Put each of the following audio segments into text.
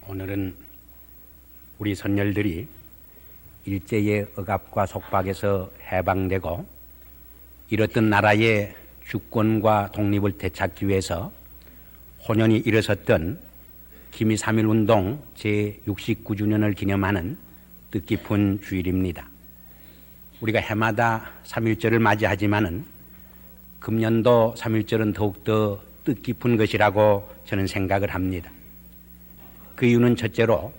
오늘은 우리 선열들이 일제의 억압과 속박에서 해방되고 잃었던 나라의 주권과 독립을 되찾기 위해서 혼연히 일어섰던 기미 3.1운동 제69주년을 기념하는 뜻깊은 주일입니다. 우리가 해마다 3.1절을 맞이하지만은 금년도 3.1절은 더욱더 뜻깊은 것이라고 저는 생각을 합니다. 그 이유는 첫째로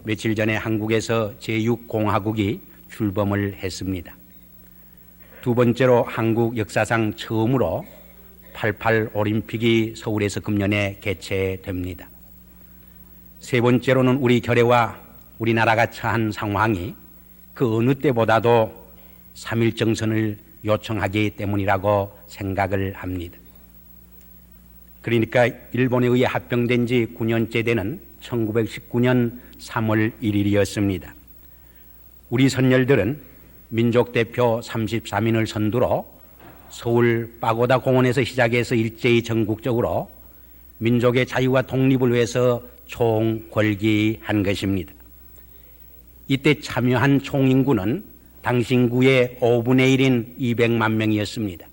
며칠 전에 한국에서 제6공화국이 출범을 했습니다. 두 번째로 한국 역사상 처음으로 88 올림픽이 서울에서 금년에 개최됩니다. 세 번째로는 우리 결의와 우리나라가 처한 상황이 그 어느 때보다도 3.1 정선을 요청하기 때문이라고 생각을 합니다. 그러니까 일본에 의해 합병된 지 9년째 되는 1919년 3월 1일이었습니다. 우리 선열들은 민족대표 33인을 선두로 서울 파고다 공원에서 시작해서 일제히 전국적으로 민족의 자유와 독립을 위해서 총궐기한 것입니다. 이때 참여한 총인구는 당시 인구의 5분의 1인 200만 명이었습니다.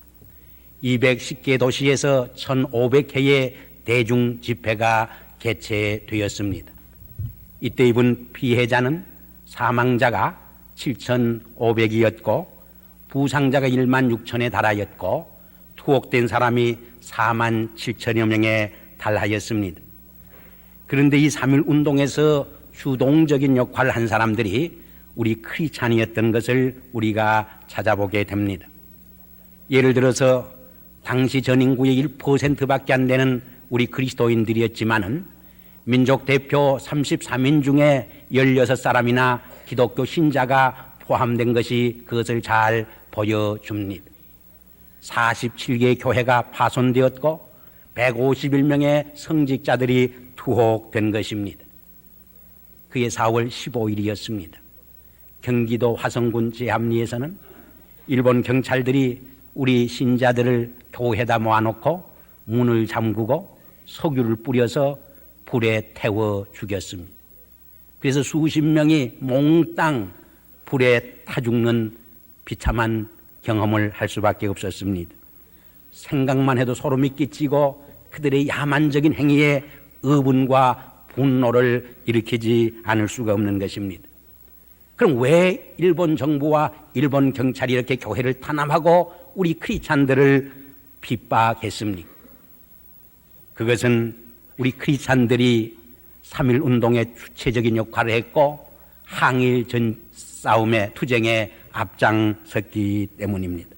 210개 도시에서 1,500회의 대중 집회가 개최되었습니다. 이때 입은 피해자는 사망자가 7,500이었고 부상자가 1만 6천에 달하였고 투옥된 사람이 4만 7천여 명에 달하였습니다. 그런데 이 3.1 운동에서 주동적인 역할을 한 사람들이 우리 크리스찬이었던 것을 우리가 찾아보게 됩니다. 예를 들어서 당시 전 인구의 1%밖에 안 되는 우리 그리스도인들이었지만은 민족 대표 33인 중에 16사람이나 기독교 신자가 포함된 것이 그것을 잘 보여줍니다. 47개의 교회가 파손되었고 151명의 성직자들이 투옥된 것입니다. 그게 4월 15일이었습니다. 경기도 화성군 제합리에서는 일본 경찰들이 우리 신자들을 교회에다 모아놓고 문을 잠그고 석유를 뿌려서 불에 태워 죽였습니다. 그래서 수십 명이 몽땅 불에 타 죽는 비참한 경험을 할 수밖에 없었습니다. 생각만 해도 소름이 끼치고 그들의 야만적인 행위에 의분과 분노를 일으키지 않을 수가 없는 것입니다. 그럼 왜 일본 정부와 일본 경찰이 이렇게 교회를 탄압하고 우리 크리스찬들을 핍박했습니까? 그것은 우리 크리스찬들이 3.1 운동의 주체적인 역할을 했고 항일 전 싸움의 투쟁에 앞장섰기 때문입니다.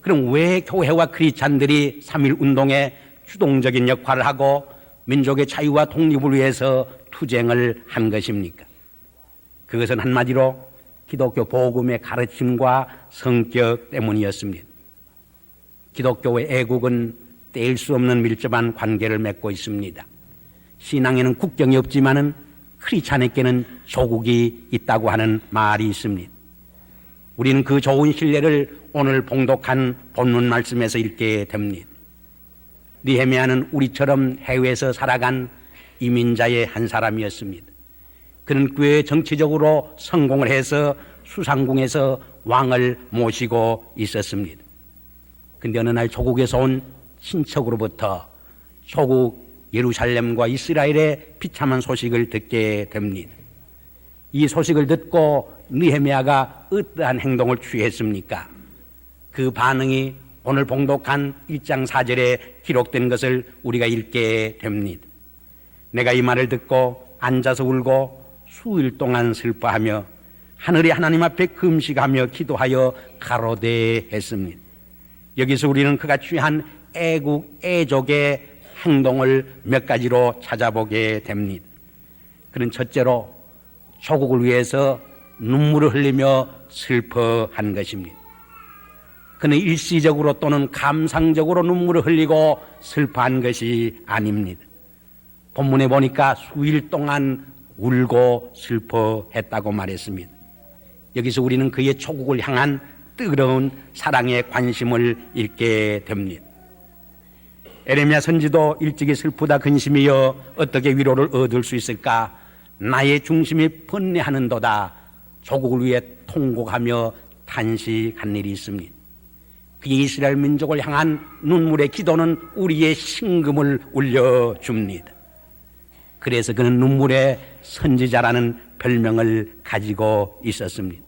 그럼 왜 교회와 크리스찬들이 3.1 운동에 주동적인 역할을 하고 민족의 자유와 독립을 위해서 투쟁을 한 것입니까? 그것은 한마디로 기독교 복음의 가르침과 성격 때문이었습니다. 기독교의 애국은 뗄 수 없는 밀접한 관계를 맺고 있습니다. 신앙에는 국경이 없지만은 크리스찬에게는 조국이 있다고 하는 말이 있습니다. 우리는 그 좋은 신뢰를 오늘 봉독한 본문 말씀에서 읽게 됩니다. 느헤미야는 우리처럼 해외에서 살아간 이민자의 한 사람이었습니다. 그는 꽤 정치적으로 성공을 해서 수상궁에서 왕을 모시고 있었습니다. 근데 어느 날 조국에서 온 친척으로부터 조국 예루살렘과 이스라엘의 비참한 소식을 듣게 됩니다. 이 소식을 듣고 느헤미야가 어떠한 행동을 취했습니까? 그 반응이 오늘 봉독한 1장 4절에 기록된 것을 우리가 읽게 됩니다. 내가 이 말을 듣고 앉아서 울고 수일 동안 슬퍼하며 하늘의 하나님 앞에 금식하며 기도하여 가로되 했습니다. 여기서 우리는 그가 취한 애국, 애족의 행동을 몇 가지로 찾아보게 됩니다. 그는 첫째로 조국을 위해서 눈물을 흘리며 슬퍼한 것입니다. 그는 일시적으로 또는 감상적으로 눈물을 흘리고 슬퍼한 것이 아닙니다. 본문에 보니까 수일 동안 울고 슬퍼했다고 말했습니다. 여기서 우리는 그의 조국을 향한 뜨거운 사랑의 관심을 읽게 됩니다. 에레미야 선지도 일찍이 슬프다 근심이여 어떻게 위로를 얻을 수 있을까? 나의 중심이 번뇌하는도다. 조국을 위해 통곡하며 탄식한 일이 있습니다. 그 이스라엘 민족을 향한 눈물의 기도는 우리의 심금을 울려줍니다. 그래서 그는 눈물의 선지자라는 별명을 가지고 있었습니다.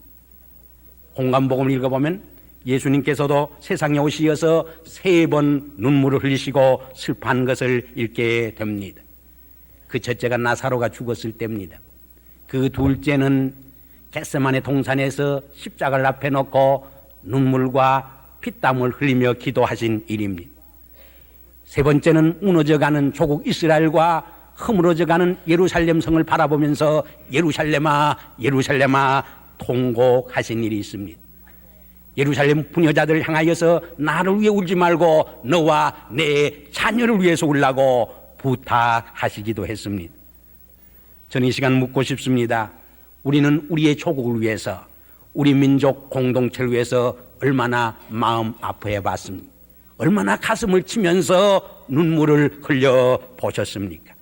공감복음을 읽어보면 예수님께서도 세상에 오시어서 3번 눈물을 흘리시고 슬퍼한 것을 읽게 됩니다. 그 첫째가 나사로가 죽었을 때입니다. 그 둘째는 겟세마네 동산에서 십자가를 앞에 놓고 눈물과 피땀을 흘리며 기도하신 일입니다. 세 번째는 무너져가는 조국 이스라엘과 허물어져가는 예루살렘 성을 바라보면서 예루살렘아 예루살렘아 통곡하신 일이 있습니다. 예루살렘 부녀자들을 향하여서 나를 위해 울지 말고 너와 내 자녀를 위해서 울라고 부탁하시기도 했습니다. 저는 이 시간 묻고 싶습니다. 우리는 우리의 조국을 위해서, 우리 민족 공동체를 위해서 얼마나 마음 아파해 봤습니까? 얼마나 가슴을 치면서 눈물을 흘려 보셨습니까?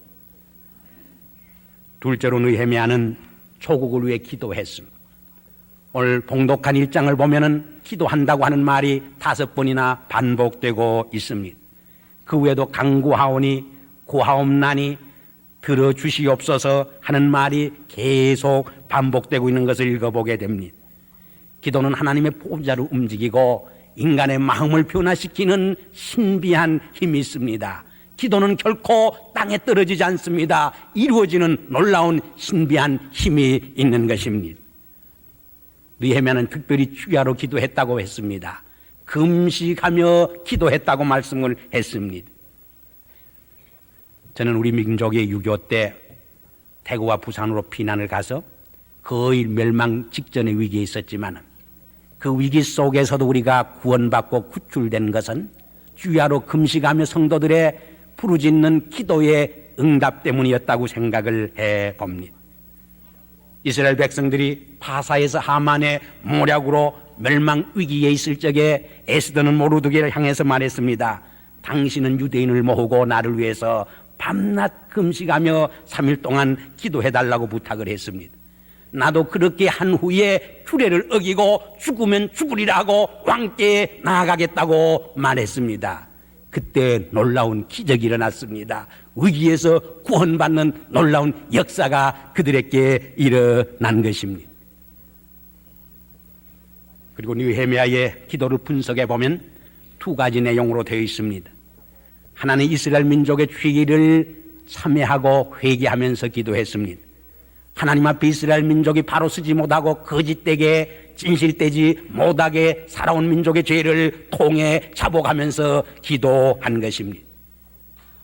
둘째로 느헤미야는 조국을 위해 기도했습니다. 오늘 봉독한 1장을 보면은 기도한다고 하는 말이 5번이나 반복되고 있습니다. 그 외에도 간구하오니 구하옵나니 들어주시옵소서 하는 말이 계속 반복되고 있는 것을 읽어보게 됩니다. 기도는 하나님의 보좌로 움직이고 인간의 마음을 변화시키는 신비한 힘이 있습니다. 기도는 결코 땅에 떨어지지 않습니다. 이루어지는 놀라운 신비한 힘이 있는 것입니다. 느헤미야는 특별히 주야로 기도했다고 했습니다. 금식하며 기도했다고 말씀을 했습니다. 저는 우리 민족의 6.25 때 대구와 부산으로 피난을 가서 거의 멸망 직전의 위기에 있었지만 그 위기 속에서도 우리가 구원받고 구출된 것은 주야로 금식하며 성도들의 부르짖는 기도의 응답 때문이었다고 생각을 해봅니다. 이스라엘 백성들이 파사에서 하만의 모략으로 멸망 위기에 있을 적에 에스더는 모르드게를 향해서 말했습니다. 당신은 유대인을 모으고 나를 위해서 밤낮 금식하며 3일 동안 기도해달라고 부탁을 했습니다. 나도 그렇게 한 후에 규례를 어기고 죽으면 죽으리라고 왕께에 나아가겠다고 말했습니다. 그때 놀라운 기적이 일어났습니다. 위기에서 구원받는 놀라운 역사가 그들에게 일어난 것입니다. 그리고 느헤미야의 기도를 분석해 보면 2가지 내용으로 되어 있습니다. 하나는 이스라엘 민족의 죄를 참회하고 회개하면서 기도했습니다. 하나님 앞에 이스라엘 민족이 바로 서지 못하고 거짓되게 진실되지 못하게 살아온 민족의 죄를 통해 자복하면서 기도한 것입니다.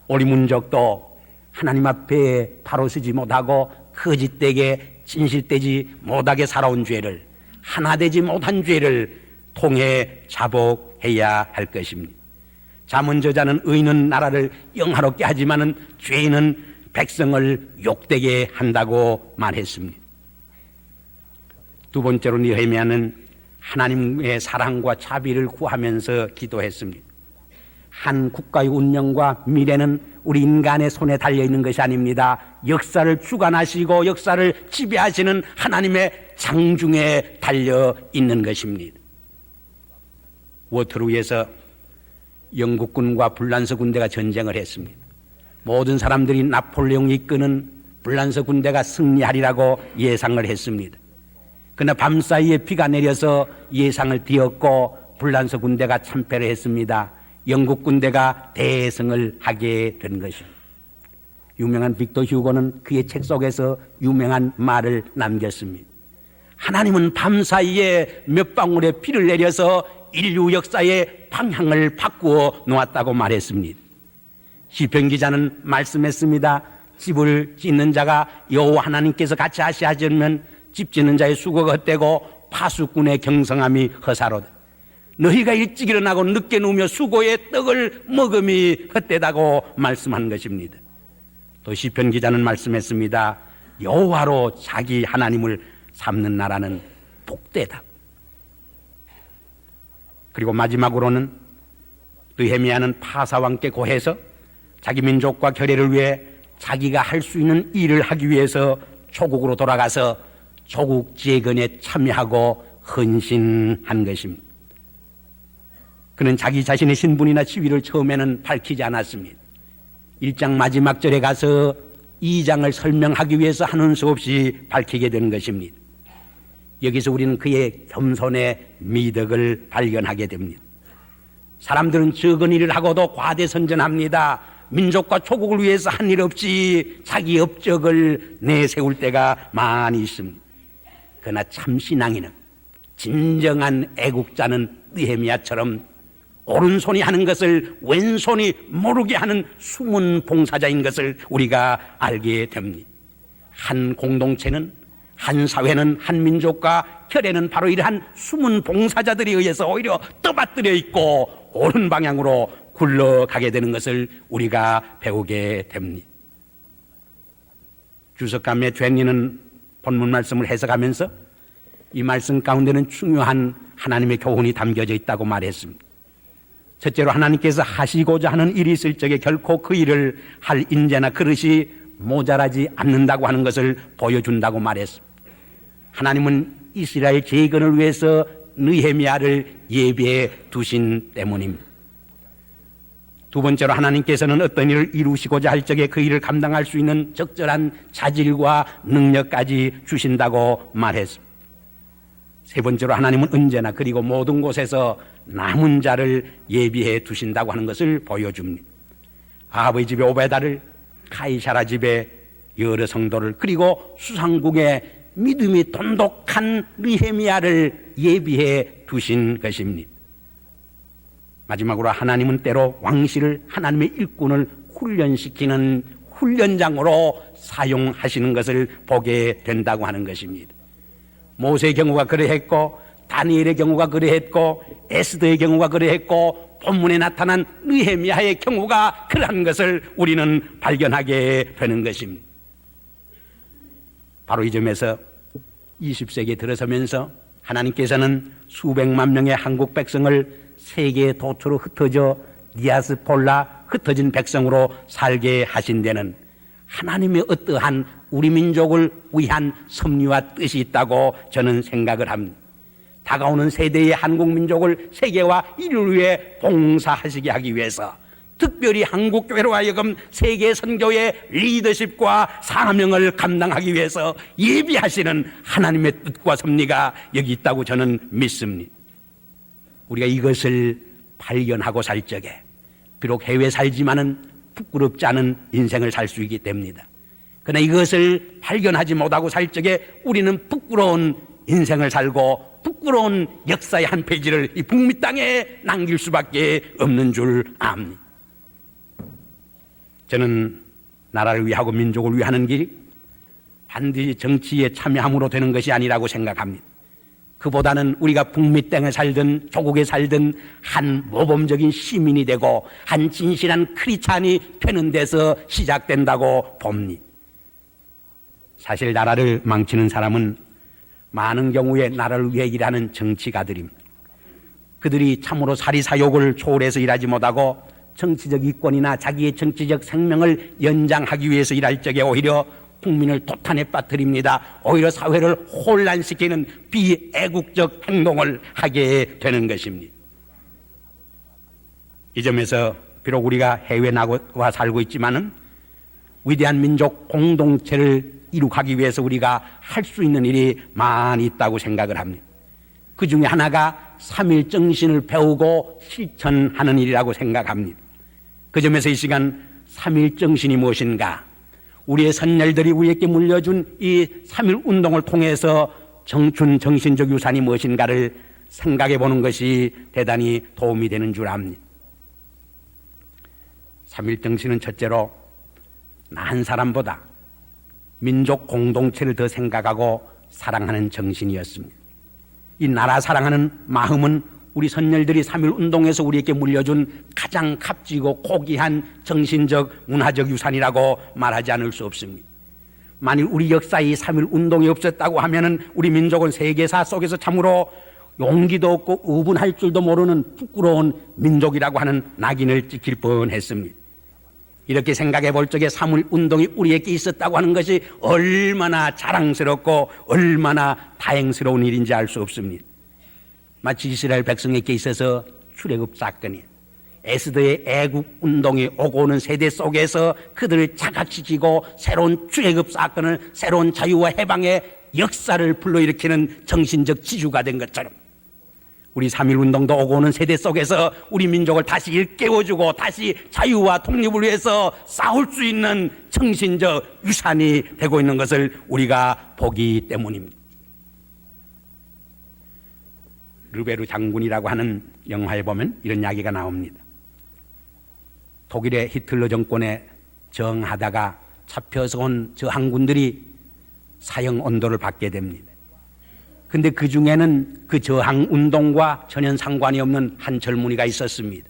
우리 민족도 하나님 앞에 바로 서지 못하고 거짓되게 진실되지 못하게 살아온 죄를, 하나 되지 못한 죄를 통해 자복해야 할 것입니다. 잠언 저자는 의인은 나라를 영화롭게 하지만은 죄인은 백성을 욕되게 한다고 말했습니다. 두 번째로 느헤미야는 하나님의 사랑과 자비를 구하면서 기도했습니다. 한 국가의 운명과 미래는 우리 인간의 손에 달려있는 것이 아닙니다. 역사를 주관하시고 역사를 지배하시는 하나님의 장중에 달려있는 것입니다. 워터루에서 영국군과 불란서 군대가 전쟁을 했습니다. 모든 사람들이 나폴레옹이 이끄는 불란서 군대가 승리하리라고 예상을 했습니다. 그러나 밤사이에 비가 내려서 예상을 뒤엎고 불란서 군대가 참패를 했습니다. 영국 군대가 대승을 하게 된 것입니다. 유명한 빅터 휴고는 그의 책 속에서 유명한 말을 남겼습니다. 하나님은 밤사이에 몇 방울의 비를 내려서 인류 역사의 방향을 바꾸어 놓았다고 말했습니다. 시편 기자는 말씀했습니다. 집을 짓는 자가 여호와 하나님께서 같이 하시면 집 짓는 자의 수고가 헛되고 파수꾼의 경성함이 허사로다. 너희가 일찍 일어나고 늦게 누우며 수고의 떡을 먹음이 헛되다고 말씀한 것입니다. 또 시편 기자는 말씀했습니다. 여호와로 자기 하나님을 삼는 나라는 복되다. 그리고 마지막으로는 느헤미야는 파사와 함께 고해서 자기 민족과 결의를 위해 자기가 할 수 있는 일을 하기 위해서 조국으로 돌아가서 조국 재건에 참여하고 헌신한 것입니다. 그는 자기 자신의 신분이나 지위를 처음에는 밝히지 않았습니다. 1장 마지막 절에 가서 2장을 설명하기 위해서 하는 수 없이 밝히게 되는 것입니다. 여기서 우리는 그의 겸손의 미덕을 발견하게 됩니다. 사람들은 적은 일을 하고도 과대선전합니다. 민족과 조국을 위해서 한 일 없이 자기 업적을 내세울 때가 많이 있습니다. 그러나 참신앙이는, 진정한 애국자는 느헤미야처럼 오른손이 하는 것을 왼손이 모르게 하는 숨은 봉사자인 것을 우리가 알게 됩니다. 한 공동체는, 한 사회는, 한 민족과 결의는 바로 이러한 숨은 봉사자들에 의해서 오히려 떠받들여 있고 옳은 방향으로 굴러가게 되는 것을 우리가 배우게 됩니다. 주석감의 죄인은 본문 말씀을 해석하면서 이 말씀 가운데는 중요한 하나님의 교훈이 담겨져 있다고 말했습니다. 첫째로, 하나님께서 하시고자 하는 일이 있을 적에 결코 그 일을 할 인재나 그릇이 모자라지 않는다고 하는 것을 보여준다고 말했습니다. 하나님은 이스라엘 재건을 위해서 느헤미야를 예비해 두신 때문입니다. 두 번째로, 하나님께서는 어떤 일을 이루시고자 할 적에 그 일을 감당할 수 있는 적절한 자질과 능력까지 주신다고 말했습니다. 세 번째로, 하나님은 언제나 그리고 모든 곳에서 남은 자를 예비해 두신다고 하는 것을 보여줍니다. 아합의 집에 오베다를, 카이사라 집에 여러 성도를, 그리고 수상국에 믿음이 돈독한 느헤미야를 예비해 두신 것입니다. 마지막으로, 하나님은 때로 왕실을 하나님의 일꾼을 훈련시키는 훈련장으로 사용하시는 것을 보게 된다고 하는 것입니다. 모세의 경우가 그러했고, 다니엘의 경우가 그러했고, 에스더의 경우가 그러했고, 본문에 나타난 느헤미야의 경우가 그러한 것을 우리는 발견하게 되는 것입니다. 바로 이 점에서 20세기에 들어서면서 하나님께서는 수백만 명의 한국 백성을 세계의 도처로 흩어져 디아스폴라, 흩어진 백성으로 살게 하신 데는 하나님의 어떠한 우리 민족을 위한 섭리와 뜻이 있다고 저는 생각을 합니다. 다가오는 세대의 한국 민족을 세계와 인류를 위해 봉사하시게 하기 위해서, 특별히 한국 교회로 하여금 세계 선교의 리더십과 사명을 감당하기 위해서 예비하시는 하나님의 뜻과 섭리가 여기 있다고 저는 믿습니다. 우리가 이것을 발견하고 살 적에 비록 해외에 살지만은 부끄럽지 않은 인생을 살 수 있게 됩니다. 그러나 이것을 발견하지 못하고 살 적에 우리는 부끄러운 인생을 살고 부끄러운 역사의 한 페이지를 이 북미 땅에 남길 수밖에 없는 줄 압니다. 저는 나라를 위하고 민족을 위하는 길이 반드시 정치에 참여함으로 되는 것이 아니라고 생각합니다. 그보다는 우리가 북미 땅에 살든 조국에 살든 한 모범적인 시민이 되고 한 진실한 크리스찬이 되는 데서 시작된다고 봅니다. 사실 나라를 망치는 사람은 많은 경우에 나라를 위해 일하는 정치가들입니다. 그들이 참으로 사리사욕을 초월해서 일하지 못하고 정치적 이권이나 자기의 정치적 생명을 연장하기 위해서 일할 적에 오히려 국민을 도탄에 빠뜨립니다. 오히려 사회를 혼란시키는 비애국적 행동을 하게 되는 것입니다. 이 점에서 비록 우리가 해외에 나와 살고 있지만은 위대한 민족 공동체를 이룩하기 위해서 우리가 할 수 있는 일이 많이 있다고 생각을 합니다. 그 중에 하나가 3.1 정신을 배우고 실천하는 일이라고 생각합니다. 그 점에서 이 시간 3.1 정신이 무엇인가, 우리의 선열들이 우리에게 물려준 이 3.1 운동을 통해서 정춘 정신적 유산이 무엇인가를 생각해 보는 것이 대단히 도움이 되는 줄 압니다. 3.1 정신은 첫째로 나 한 사람보다 민족 공동체를 더 생각하고 사랑하는 정신이었습니다. 이 나라 사랑하는 마음은 우리 선열들이 3.1 운동에서 우리에게 물려준 가장 값지고 고귀한 정신적 문화적 유산이라고 말하지 않을 수 없습니다. 만일 우리 역사에 3.1 운동이 없었다고 하면은 우리 민족은 세계사 속에서 참으로 용기도 없고 의분할 줄도 모르는 부끄러운 민족이라고 하는 낙인을 찍힐 뻔했습니다. 이렇게 생각해 볼 적에 3.1 운동이 우리에게 있었다고 하는 것이 얼마나 자랑스럽고 얼마나 다행스러운 일인지 알 수 없습니다. 마치 이스라엘 백성에게 있어서 출애굽 사건이 에스더의 애국 운동이 오고 오는 세대 속에서 그들을 자각시키고 새로운 출애굽 사건을, 새로운 자유와 해방의 역사를 불러일으키는 정신적 지주가 된 것처럼 우리 3.1 운동도 오고 오는 세대 속에서 우리 민족을 다시 일깨워주고 다시 자유와 독립을 위해서 싸울 수 있는 정신적 유산이 되고 있는 것을 우리가 보기 때문입니다. 르베르 장군이라고 하는 영화에 보면 이런 이야기가 나옵니다. 독일의 히틀러 정권에 저항하다가 잡혀서 온 저항군들이 사형 온도를 받게 됩니다. 근데 그 중에는 그 저항 운동과 전혀 상관이 없는 한 젊은이가 있었습니다.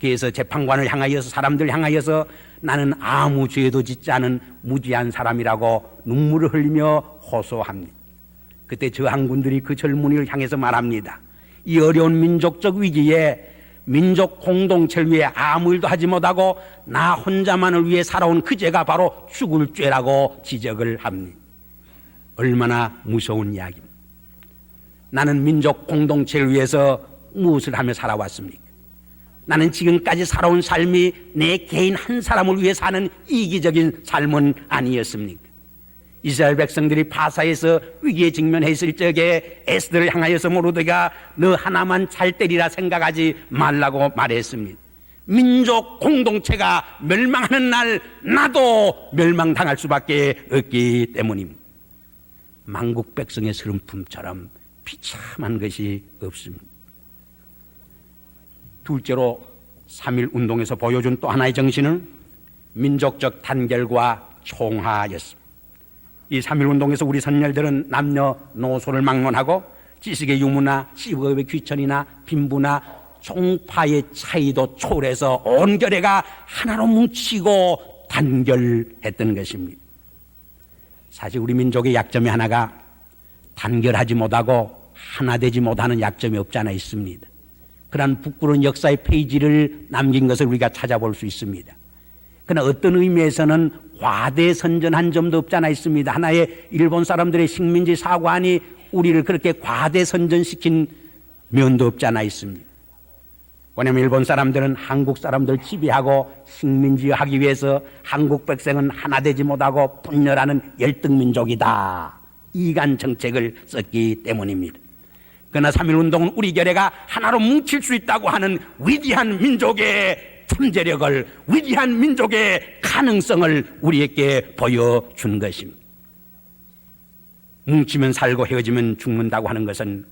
그래서 재판관을 향하여서, 사람들 향하여서 나는 아무 죄도 짓지 않은 무지한 사람이라고 눈물을 흘리며 호소합니다. 그때 저항군들이 그 젊은이를 향해서 말합니다. 이 어려운 민족적 위기에 민족 공동체를 위해 아무 일도 하지 못하고 나 혼자만을 위해 살아온 그 죄가 바로 죽을 죄라고 지적을 합니다. 얼마나 무서운 이야기입니다. 나는 민족 공동체를 위해서 무엇을 하며 살아왔습니까? 나는 지금까지 살아온 삶이 내 개인 한 사람을 위해 사는 이기적인 삶은 아니었습니까? 이스라엘 백성들이 바사에서 위기에 직면했을 적에 에스더를 향하여서 모르드가 너 하나만 잘 때리라 생각하지 말라고 말했습니다. 민족 공동체가 멸망하는 날 나도 멸망당할 수밖에 없기 때문입니다. 만국 백성의 슬픔처럼 비참한 것이 없습니다. 둘째로 3.1 운동에서 보여준 또 하나의 정신은 민족적 단결과 총화였습니다. 이 3.1 운동에서 우리 선열들은 남녀노소를 막론하고 지식의 유무나 직업의 귀천이나 빈부나 종파의 차이도 초월해서 온 결의가 하나로 뭉치고 단결했던 것입니다. 사실 우리 민족의 약점이 하나가 단결하지 못하고 하나 되지 못하는 약점이 없지 않아 있습니다. 그러한 부끄러운 역사의 페이지를 남긴 것을 우리가 찾아볼 수 있습니다. 그러나 어떤 의미에서는 과대선전한 점도 없지 않아 있습니다. 하나의 일본 사람들의 식민지 사관이 우리를 그렇게 과대선전시킨 면도 없지 않아 있습니다. 왜냐하면 일본 사람들은 한국 사람들 지배하고 식민지하기 위해서 한국 백성은 하나 되지 못하고 분열하는 열등민족이다, 이간 정책을 썼기 때문입니다. 그러나 3.1 운동은 우리 결의가 하나로 뭉칠 수 있다고 하는 위대한 민족의 잠재력을, 위대한 민족의 가능성을 우리에게 보여준 것입니다. 뭉치면 살고 헤어지면 죽는다고 하는 것은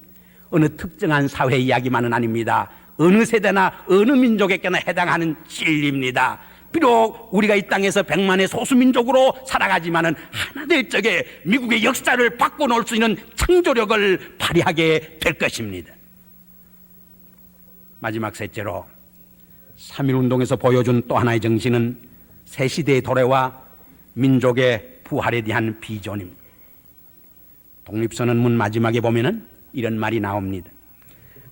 어느 특정한 사회 이야기만은 아닙니다. 어느 세대나 어느 민족에게나 해당하는 진리입니다. 비록 우리가 이 땅에서 100만의 소수민족으로 살아가지만은 하나 될 적에 미국의 역사를 바꿔놓을 수 있는 창조력을 발휘하게 될 것입니다. 마지막 셋째로 3.1 운동에서 보여준 또 하나의 정신은 새 시대의 도래와 민족의 부활에 대한 비전입니다. 독립선언문 마지막에 보면은 이런 말이 나옵니다.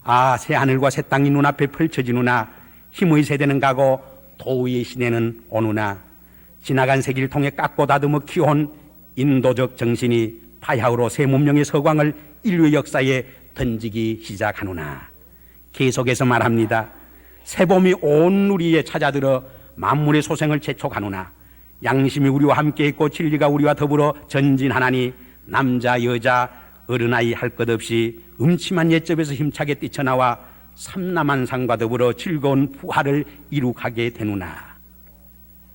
아, 새 하늘과 새 땅이 눈앞에 펼쳐지누나 힘의 세대는 가고 도의의 시대는 오누나 지나간 세기를 통해 깎고 다듬어 키워온 인도적 정신이 바야흐로 새 문명의 서광을 인류의 역사에 던지기 시작하누나. 계속해서 말합니다. 새봄이 온 우리에 찾아들어 만물의 소생을 재촉하누나 양심이 우리와 함께 있고 진리가 우리와 더불어 전진하나니 남자 여자 어른아이 할 것 없이 음침한 옛접에서 힘차게 뛰쳐나와 삼남한상과 더불어 즐거운 부활을 이룩하게 되누나.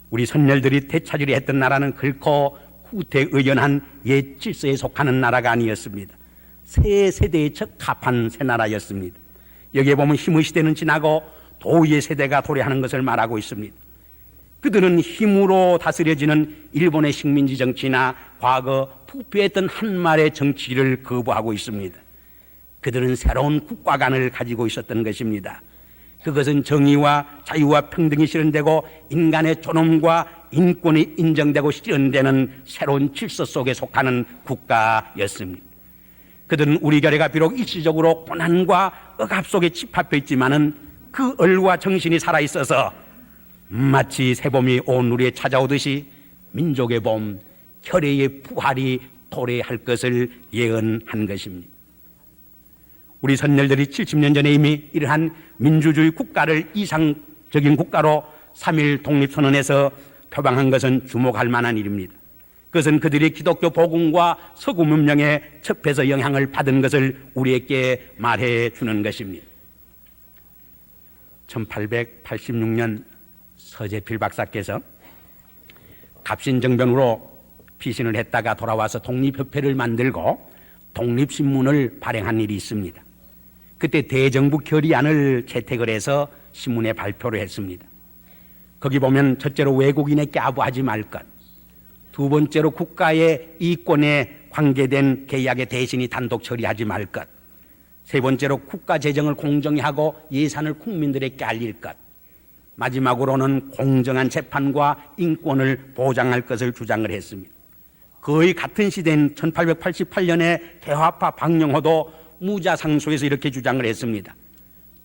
우리 선열들이 되찾으려 했던 나라는 결코 후퇴의연한 옛 질서에 속하는 나라가 아니었습니다. 새 세대에 적합한 새 나라였습니다. 여기에 보면 힘의 시대는 지나고 도의의 세대가 도래하는 것을 말하고 있습니다. 그들은 힘으로 다스려지는 일본의 식민지 정치나 과거 부패했던 한말의 정치를 거부하고 있습니다. 그들은 새로운 국가관을 가지고 있었던 것입니다. 그것은 정의와 자유와 평등이 실현되고 인간의 존엄과 인권이 인정되고 실현되는 새로운 질서 속에 속하는 국가였습니다. 그들은 우리 교회가 비록 일시적으로 고난과 억압 속에 집합해 있지만은 그 얼과 정신이 살아있어서 마치 새봄이 온 우리에 찾아오듯이 민족의 봄, 혈애의 부활이 도래할 것을 예언한 것입니다. 우리 선열들이 70년 전에 이미 이러한 민주주의 국가를 이상적인 국가로 3.1 독립선언에서 표방한 것은 주목할 만한 일입니다. 그것은 그들이 기독교 복음과 서구 문명에 첩해서 영향을 받은 것을 우리에게 말해 주는 것입니다. 1886년 서재필 박사께서 갑신정변으로 피신을 했다가 돌아와서 독립협회를 만들고 독립신문을 발행한 일이 있습니다. 그때 대정부 결의안을 채택을 해서 신문에 발표를 했습니다. 거기 보면 첫째로 외국인에게 아부하지 말 것, 두 번째로 국가의 이권에 관계된 계약의 대신이 단독 처리하지 말 것, 세 번째로 국가 재정을 공정히 하고 예산을 국민들에게 알릴 것, 마지막으로는 공정한 재판과 인권을 보장할 것을 주장을 했습니다. 거의 같은 시대인 1888년에 대화파 박영호도 무자상소에서 이렇게 주장을 했습니다.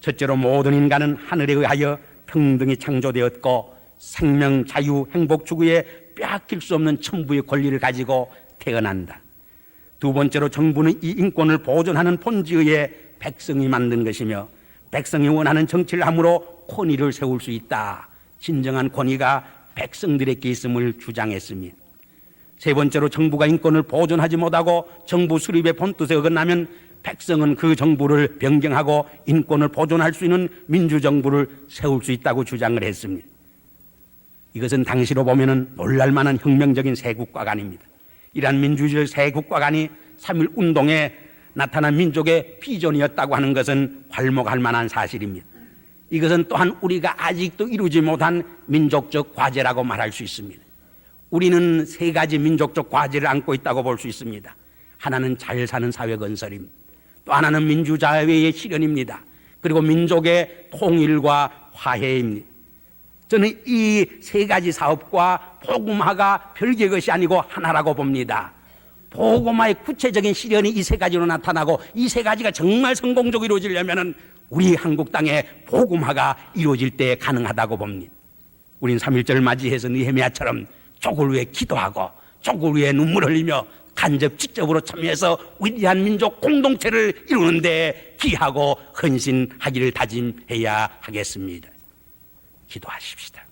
첫째로 모든 인간은 하늘에 의하여 평등히 창조되었고 생명, 자유, 행복 추구에 빼앗길 수 없는 천부의 권리를 가지고 태어난다. 두 번째로 정부는 이 인권을 보존하는 본질에 백성이 만든 것이며 백성이 원하는 정치를 함으로 권위를 세울 수 있다. 진정한 권위가 백성들에게 있음을 주장했습니다. 세 번째로 정부가 인권을 보존하지 못하고 정부 수립의 본뜻에 어긋나면 백성은 그 정부를 변경하고 인권을 보존할 수 있는 민주정부를 세울 수 있다고 주장을 했습니다. 이것은 당시로 보면 놀랄만한 혁명적인 새 국가관입니다. 이러한 민주주의 새 국가관이 3.1 운동에 나타난 민족의 비전이었다고 하는 것은 괄목할 만한 사실입니다. 이것은 또한 우리가 아직도 이루지 못한 민족적 과제라고 말할 수 있습니다. 우리는 세 가지 민족적 과제를 안고 있다고 볼 수 있습니다. 하나는 잘 사는 사회 건설입니다. 또 하나는 민주자유의 실현입니다. 그리고 민족의 통일과 화해입니다. 저는 이 세 가지 사업과 복음화가 별개의 것이 아니고 하나라고 봅니다. 복음화의 구체적인 실현이 이 세 가지로 나타나고 이 세 가지가 정말 성공적으로 이루어지려면 우리 한국 땅에 복음화가 이루어질 때 가능하다고 봅니다. 우린 3.1절을 맞이해서 느헤미야처럼 족을 위해 기도하고 족을 위해 눈물 흘리며 간접 직접으로 참여해서 위대한 민족 공동체를 이루는 데 기하고 헌신하기를 다짐해야 하겠습니다. 기도하십시다.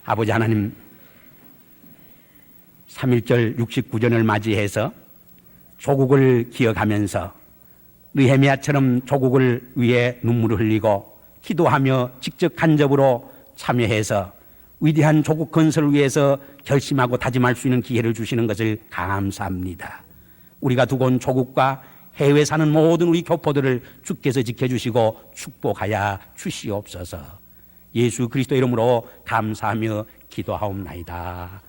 아버지 하나님, 3.1절 69전을 맞이해서 조국을 기억하면서 느헤미야처럼 조국을 위해 눈물을 흘리고 기도하며 직접 간접으로 참여해서 위대한 조국 건설을 위해서 결심하고 다짐할 수 있는 기회를 주시는 것을 감사합니다. 우리가 두고 온 조국과 해외에 사는 모든 우리 교포들을 주께서 지켜주시고 축복하여 주시옵소서. 예수 그리스도 이름으로 감사하며 기도하옵나이다.